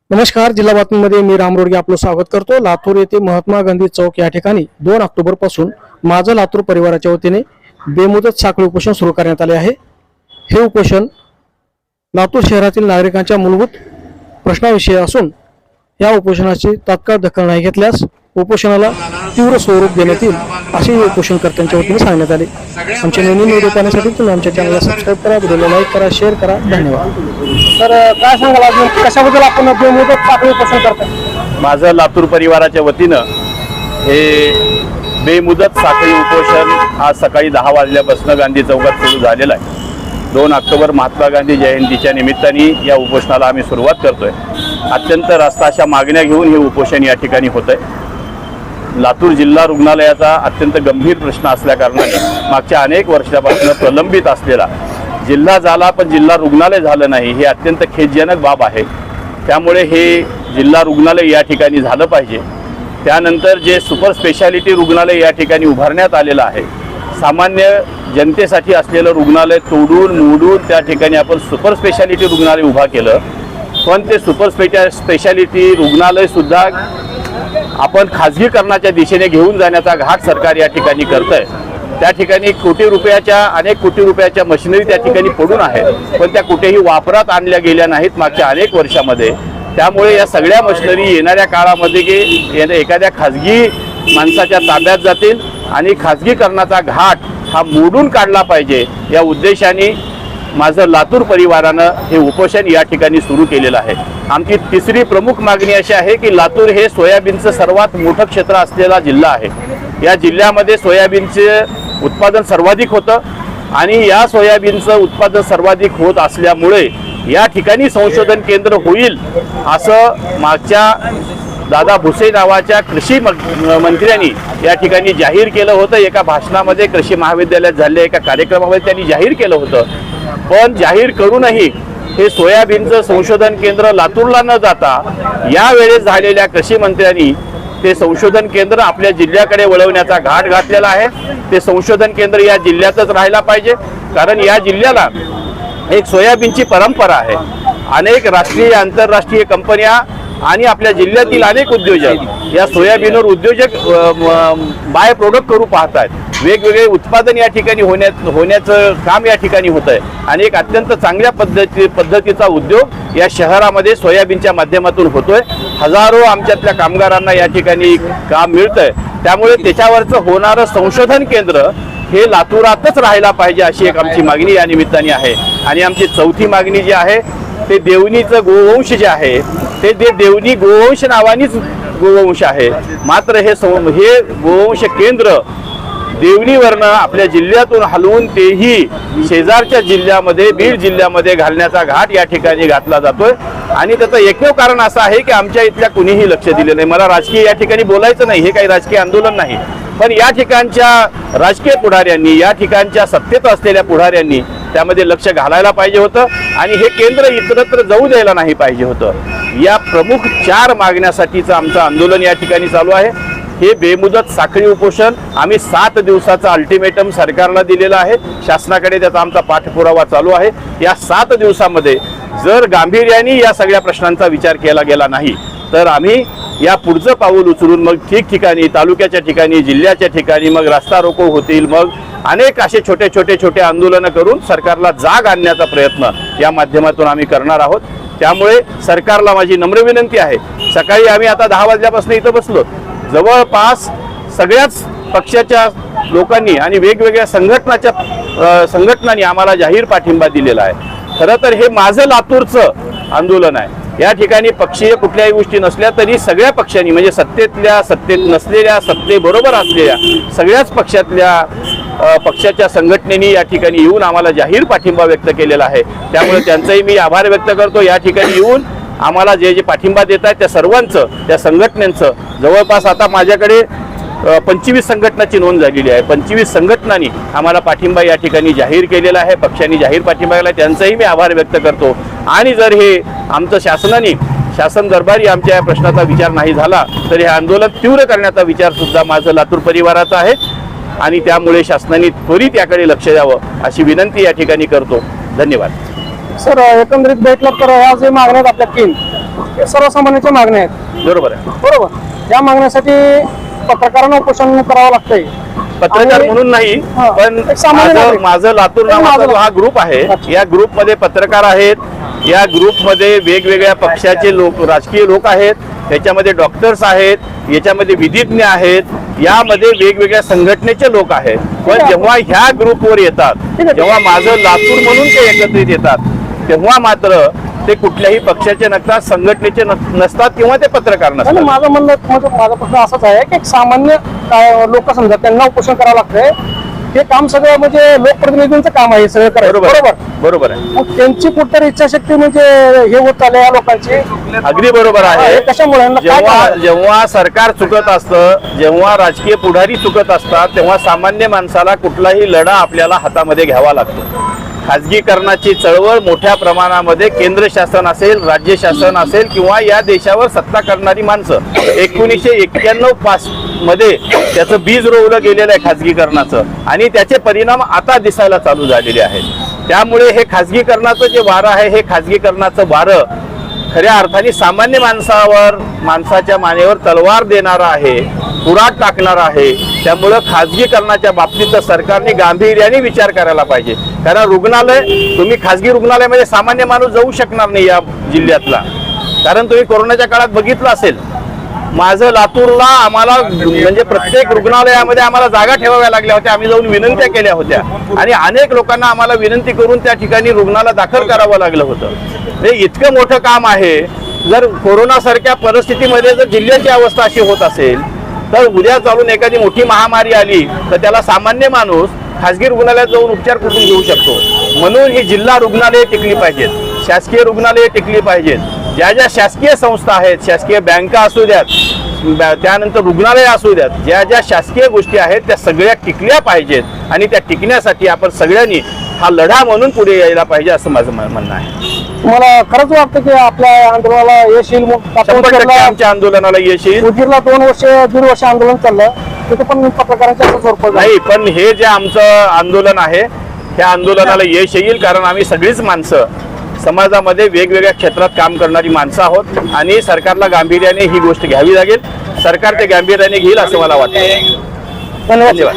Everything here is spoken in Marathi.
नमस्कार, जिल्हा बातमीमध्ये मी राम रोडगे आपलं स्वागत करतो। लातूर येथे महात्मा गांधी चौक या ठिकाणी 2 ऑक्टोबर पासून माझं लातूर परिवाराच्या वतीने बेमुदत साखळी उपोषण सुरू करण्यात आले आहे। हे उपोषण लातूर शहरातील नागरिकांच्या मूलभूत प्रश्नाविषयी असून या उपोषणाची तात्काळ दखल नाही घेतल्यास उपोषणाला तीव्र स्वरूप देण्यात येईल असे उपोषणकर्त्यांच्या वतीने सांगण्यात आले। आमच्या नवीन व्हिडिओ पाहण्यासाठी तुम्ही आमच्या चॅनलला सबस्क्राइब करा, व्हिडिओला लाईक करा, शेअर करा। धन्यवाद। तर काय सांगाल अजून कशाबद्दल आपण बेमुदत साखळी उपोषण करताय? माझं लातूर परिवाराच्या वतीनं हे बेमुदत साखळी उपोषण आज सकाळी 10 वाजल्यापासून गांधी चौकात सुरू झालेलं आहे। 2 ऑक्टोबर महात्मा गांधी जयंतीच्या निमित्ताने या उपोषणाला आम्ही सुरुवात करतोय। अत्यंत रास्त अशा मागण्या घेऊन हे उपोषण या ठिकाणी होत आहे। लातूर जिल्हा रुग्णालयाचा अत्यंत गंभीर प्रश्न असल्याकारणाने मागच्या अनेक वर्षापासून प्रलंबित असलेला जिल्हा झाला पण जिल्हा रुग्णालय झालं नाही, हे अत्यंत खेदजनक बाब आहे। त्यामुळे हे जिल्हा रुग्णालय या ठिकाणी झालं पाहिजे। त्यानंतर जे सुपर स्पेशालिटी रुग्णालय या ठिकाणी उभारण्यात आलेलं आहे, सामान्य जनतेसाठी असलेलं रुग्णालय तोडून मोडून त्या ठिकाणी आपण सुपर स्पेशालिटी रुग्णालय उभा केलं। पण ते सुपर स्पेशालिटी रुग्णालयसुद्धा आपण खाजगीकरणाच्या दिशेने घेऊन जाण्याचा घाट सरकार या ठिकाणी करतंय। त्या ठिकाणी अनेक कोटी रुपयाच्या मशिनरी त्या ठिकाणी पडून आहेत, पण त्या कुठेही वापरात आणल्या गेल्या नाहीत मागच्या अनेक वर्षामध्ये। त्यामुळे या सगळ्या मशिनरी येणाऱ्या काळामध्ये एखाद्या खाजगी माणसाच्या ताब्यात जातील आणि खाजगीकरणाचा घाट हा मोडून काढला पाहिजे या उद्देशाने माझं लातूर परिवारानं हे उपोषण या ठिकाणी सुरू केलेलं आहे। आमची तिसरी प्रमुख मागणी अशी आहे की लातूर हे सोयाबीनचं सर्वात मोठं क्षेत्र असलेला जिल्हा आहे। या जिल्ह्यामध्ये सोयाबीनचे उत्पादन सर्वाधिक होतं आणि या सोयाबीनचं उत्पादन सर्वाधिक होत असल्यामुळे या ठिकाणी संशोधन केंद्र होईल असं मागच्या दादा भुसे नावाच्या कृषी मंत्र्यांनी या ठिकाणी जाहीर केलं होतं। एका भाषणामध्ये कृषी महाविद्यालयात झालेल्या एका कार्यक्रमामध्ये त्यांनी जाहीर केलं होतं। पण जाहीर करूनही हे सोयाबीनचं संशोधन केंद्र लातूरला न जाता यावेळेस झालेल्या कृषी मंत्र्यांनी ते संशोधन केंद्र आपल्या जिल्ह्याकडे वळवण्याचा घाट घातलेला आहे। ते संशोधन केंद्र या जिल्ह्यातच राहायला पाहिजे, कारण या जिल्ह्याला एक सोयाबीनची परंपरा आहे। अनेक राष्ट्रीय आंतरराष्ट्रीय कंपन्या आणि आपल्या जिल्ह्यातील अनेक उद्योजक या सोयाबीनवर बाय प्रोडक्ट करू पाहतात। वेगवेगळे उत्पादन या ठिकाणी होण्याचं काम या ठिकाणी होत आहे आणि एक अत्यंत चांगल्या पद्धतीचा उद्योग या शहरामध्ये सोयाबीनच्या माध्यमातून होतोय। हजारो आमच्यातल्या कामगारांना या ठिकाणी काम मिळतंय। त्यामुळे त्याच्यावरचं होणारं संशोधन केंद्र हे लातूरातच राहायला पाहिजे अशी एक आमची मागणी या निमित्ताने आहे। आणि आमची चौथी मागणी जी आहे ते देवणीचं गोवंश जे आहे ते देवणी गोवंश नावानीच गोवंश आहे, मात्र हे गोवंश केंद्र देवणीवरनं आपल्या जिल्ह्यातून हलवून तेही शेजारच्या जिल्ह्यामध्ये बीड जिल्ह्यामध्ये घालण्याचा घाट या ठिकाणी घातला जातोय। आणि त्याचं एकमेव कारण असं आहे की आमच्या इथल्या कुणीही लक्ष दिलं नाही। मला राजकीय या ठिकाणी बोलायचं नाही, हे काही राजकीय आंदोलन नाही, पण या ठिकाणच्या राजकीय पुढाऱ्यांनी या ठिकाणच्या सत्तेत असलेल्या पुढाऱ्यांनी त्यामध्ये लक्ष घालायला पाहिजे होतं आणि हे केंद्र इतरत्र जाऊ द्यायला नाही पाहिजे होतं। या प्रमुख 4 मागण्यासाठीचं आमचं आंदोलन या ठिकाणी चालू आहे। हे बेमुदत साखळी उपोषण आम्ही 7 दिवसाचा अल्टिमेटम सरकारला दिलेला आहे। शासनाकडे त्याचा आमचा पाठपुरावा चालू आहे। या 7 दिवसामध्ये जर गांभीर्याने या सगळ्या प्रश्नांचा विचार केला गेला नाही तर आम्ही या पुढचं पाऊल उचलून मग ठिकठिकाणी तालुक्याच्या ठिकाणी जिल्ह्याच्या ठिकाणी मग रस्ता रोको होतील, मग अनेक असे छोटे आंदोलनं करून सरकारला जाग आणण्याचा प्रयत्न या माध्यमातून आम्ही करणार आहोत। त्यामुळे सरकारला माझी नम्र विनंती आहे, सकाळी आम्ही आता 10 वाजल्यापासून इथं बसलो, जवळपास सगळ्याच पक्षाच्या लोकांनी आणि वेगवेगळ्या संघटनांनी आम्हाला जाहीर पाठिंबा दिलेला आहे। खरं तर हे माझं लातूरचं आंदोलन आहे। या ठिकाणी पक्षीय कुठल्याही गोष्टी नसल्या तरी सगळ्या पक्षांनी म्हणजे सत्तेत नसलेल्या सत्तेबरोबर असलेल्या सगळ्याच पक्षाच्या संघटनेनी या ठिकाणी येऊन आम्हाला जाहीर पाठिंबा व्यक्त केलेला आहे। त्यामुळे त्यांचंही मी आभार व्यक्त करतो। या ठिकाणी येऊन आम्हाला जे पाठिंबा देत आहेत त्या सर्वांचं, त्या संघटनेचं जवळपास आता माझ्याकडे 25 संघटनाची नोंद झालेली आहे। 25 संघटनांनी आम्हाला पाठिंबा या ठिकाणी जाहीर केलेला आहे, पक्षांनी जाहीर पाठिंबा केला, त्यांचाही मी आभार व्यक्त करतो। आणि जर हे आमचं शासन दरबारी आमच्या या प्रश्नाचा विचार नाही झाला तर हे आंदोलन तीव्र करण्याचा विचार सुद्धा माझं लातूर परिवाराचा आहे आणि त्यामुळे शासनाने त्वरित याकडे लक्ष द्यावं अशी विनंती या ठिकाणी करतो। धन्यवाद। सर, एकंदरीत भेटलं तर आज मागण्यात आपल्या 3 हे सर्वसामान्यांच्या मागण्या आहेत, बरोबर आहे. बरोबर. या मागण्यासाठी पत्रकारांना उपोषण करावं लागतंय. पत्रकार आणि- म्हणून नाही, हा, पण एक सामान्य नागरिक. माझं लातूर एक नावाचा माझं जो हा ग्रुप आहे, अच्छा. या ग्रुपमध्ये पत्रकार आहेत, या ग्रुपमध्ये वेगवेगळ्या पक्षाचे लोक, राजकीय लोक आहेत, याच्यामध्ये डॉक्टर्स आहेत, याच्यामध्ये विधिज्ञ आहेत, यामध्ये वेगवेगळ्या संघटनेचे लोक आहेत. पण जेव्हा ह्या ग्रुपवर येतात, आहे. जेव्हा माझं लातूर म्हणून ते एकत्रित येतात, तेव्हा मात्र ते कुठल्याही पक्षाचे नसतात, संघटनेचे नसतात किंवा ते पत्रकार आणि नसतात. माझं म्हणणं म्हणजे माझा प्रश्न असाच आहे की एक सामान्य लोक समजा त्यांना उपोषण करावं लागतंय. हे काम सगळं म्हणजे लोकप्रतिनिधींचं काम आहे, सगळं करायचं, बरोबर बरोबर. बरोबर आहे, मग त्यांची कुठतरी इच्छाशक्ती म्हणजे हे होत चाललंय या लोकांची. अगदी बरोबर आहे. कशामुळे यांना काय जेव्हा कारण आहे? जेव्हा सरकार चुकत असतं, जेव्हा राजकीय पुढारी चुकत असतात, तेव्हा सामान्य माणसाला कुठलाही लढा आपल्याला हातामध्ये घ्यावा लागतो. खाजगीकरणाची चळवळ मोठ्या प्रमाणामध्ये केंद्र शासन असेल, राज्य शासन असेल किंवा या देशावर सत्ता करणारी माणसं 1991 मध्ये त्याचं बीज रोवलं गेलेलं आहे खाजगीकरणाचं, आणि त्याचे परिणाम आता दिसायला चालू झालेले आहेत. त्यामुळे हे खाजगीकरणाचं जे वारं आहे, हे खाजगीकरणाचं वारं खऱ्या अर्थाने सामान्य माणसावर, माणसाच्या मानेवर तलवार देणारा आहे, कुऱ्हाड टाकणारा आहे. त्यामुळं खाजगीकरणाच्या बाबतीत तर सरकारने गांभीर्याने विचार करायला पाहिजे. कारण रुग्णालय, तुम्ही खाजगी रुग्णालयामध्ये सामान्य माणूस जाऊ शकणार नाही या जिल्ह्यातला. कारण तुम्ही कोरोनाच्या काळात बघितलं असेल, माझं लातूरला आम्हाला म्हणजे प्रत्येक रुग्णालयामध्ये आम्हाला जागा ठेवाव्या लागल्या होत्या. आम्ही जाऊन विनंत्या केल्या होत्या आणि अनेक लोकांना आम्हाला विनंती करून त्या ठिकाणी रुग्णाला दाखल करावं लागलं होतं. हे इतकं मोठं काम आहे. जर कोरोनासारख्या परिस्थितीमध्ये जर जिल्ह्याची अवस्था अशी होत असेल, तर उद्या चालून एखादी मोठी महामारी आली तर त्याला सामान्य माणूस खाजगी रुग्णालयात जाऊन उपचार कुठून घेऊ शकतो. म्हणून ही जिल्हा रुग्णालये टिकली पाहिजेत, शासकीय रुग्णालये टिकली पाहिजेत. ज्या ज्या शासकीय संस्था आहेत, शासकीय बँका असू द्यात, त्यानंतर रुग्णालय असू द्यात, ज्या ज्या शासकीय गोष्टी आहेत त्या सगळ्या टिकल्या पाहिजेत. आणि त्या टिकण्यासाठी आपण सगळ्यांनी हा लढा म्हणून पुढे यायला पाहिजे, असं माझं म्हणणं आहे. मला खरंच वाटतं की आपल्या आंदोलनाला यश येईल. मग 100% आमच्या आंदोलनाला यश येईल. उजीरला 1.5 वर्ष आंदोलन चाललं, तिथे पण पत्रकारांच्या असं स्वरूप नाही, पण हे जे आमचं आंदोलन आहे, त्या आंदोलनाला यश येईल. कारण आम्ही सगळीच माणसं समाजामध्ये वेगवेगळ्या क्षेत्रात काम करणारी माणसं आहोत आणि सरकारला गांभीर्याने ही गोष्ट घ्यावी लागेल. सरकार ते गांभीर्याने घेईल असं मला वाटतं. धन्यवाद. धन्यवाद.